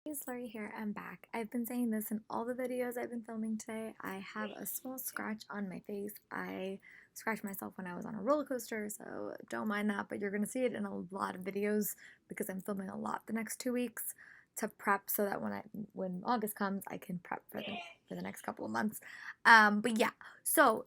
Hey, Slurry here, I'm back. I've been saying this in all the videos I've been filming today. I have a small scratch on my face. I scratched myself when I was on a roller coaster, so don't mind that, but you're going to see it in a lot of videos because I'm filming a lot the next 2 weeks to prep so that when August comes, I can prep for the next couple of months. But yeah, so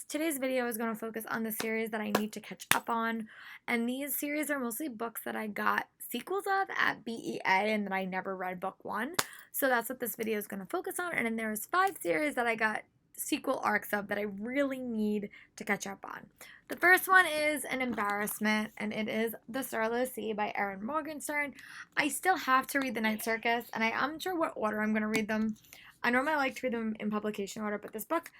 today's video is going to focus on the series that I need to catch up on, and these series are mostly books that I got sequels of at BEA and that I never read book one. So that's what this video is going to focus on. And then there's 5 series that I got sequel arcs of that I really need to catch up on. The first one is an embarrassment, and it is The Starless Sea by Erin Morgenstern. I still have to read The Night Circus, and I am sure what order I'm going to read them. I normally like to read them in publication order, but this book,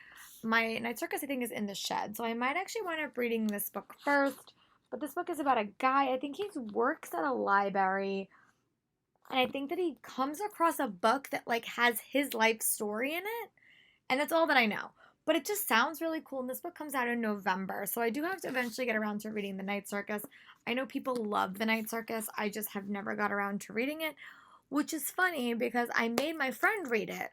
my Night Circus, I think is in the shed, so I might actually wind up reading this book first. But this book is about a guy, I think he works at a library, and I think that he comes across a book that like has his life story in it, and that's all that I know. But it just sounds really cool, and this book comes out in November, so I do have to eventually get around to reading The Night Circus. I know people love The Night Circus, I just have never got around to reading it, which is funny because I made my friend read it,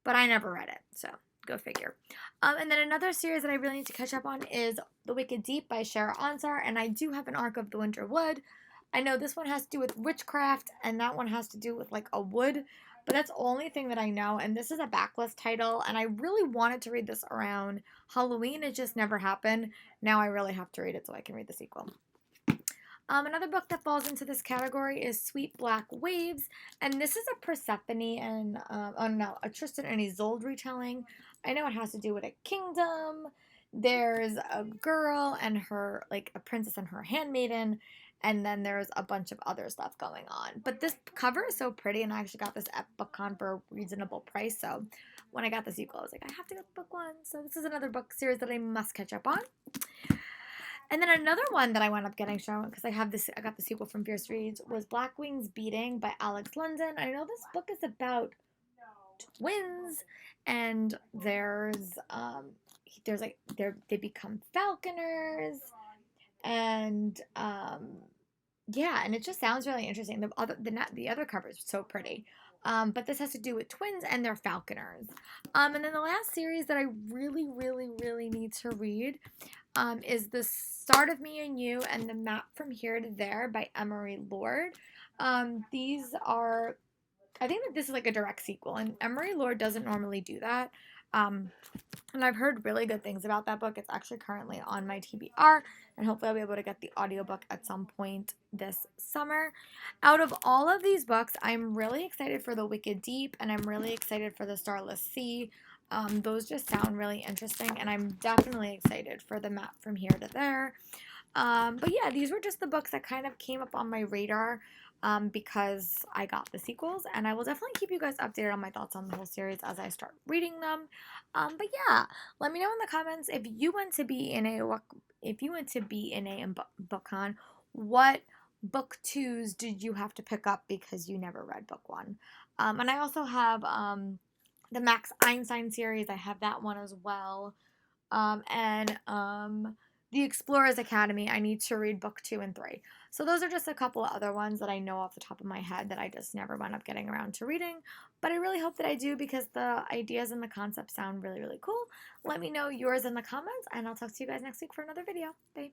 but I never read it, so go figure. And then another series that I really need to catch up on is The Wicked Deep by Shara Ansar, and I do have an arc of The Winter Wood. I know this one has to do with witchcraft, and that one has to do with like a wood, but that's the only thing that I know, and this is a backlist title, and I really wanted to read this around Halloween. It just never happened. Now I really have to read it so I can read the sequel. Another book that falls into this category is Sweet Black Waves, and this is a Persephone and a Tristan and Isolde retelling. I know it has to do with a kingdom. There's a girl and her, like a princess and her handmaiden, and then there's a bunch of other stuff going on. But this cover is so pretty, and I actually got this at BookCon for a reasonable price. So when I got the sequel, I was like, I have to get book one. So this is another book series that I must catch up on. And then another one that I wound up getting shown because I got the sequel from Fierce Reads was Black Wings Beating by Alex London. I know this book is about twins, and they become falconers, and yeah, and it just sounds really interesting. The other cover is so pretty. But this has to do with twins and their falconers. And then the last series that I really, really, really need to read is The Start of Me and You and The Map from Here to There by Emery Lord. I think that this is like a direct sequel, and Emery Lord doesn't normally do that. And I've heard really good things about that book. It's actually currently on my TBR, and hopefully I'll be able to get the audiobook at some point this summer. Out of all of these books, I'm really excited for The Wicked Deep, and I'm really excited for The Starless Sea. Those just sound really interesting, and I'm definitely excited for The Map from Here to There. But yeah, these were just the books that kind of came up on my radar because I got the sequels, and I will definitely keep you guys updated on my thoughts on the whole series as I start reading them. But yeah, let me know in the comments if you went to be in a BookCon, what book twos did you have to pick up because you never read book one? And I also have the Max Einstein series. I have that one as well. And The Explorers Academy, I need to read book 2 and 3. So those are just a couple of other ones that I know off the top of my head that I just never wound up getting around to reading. But I really hope that I do because the ideas and the concepts sound really, really cool. Let me know yours in the comments, and I'll talk to you guys next week for another video. Bye.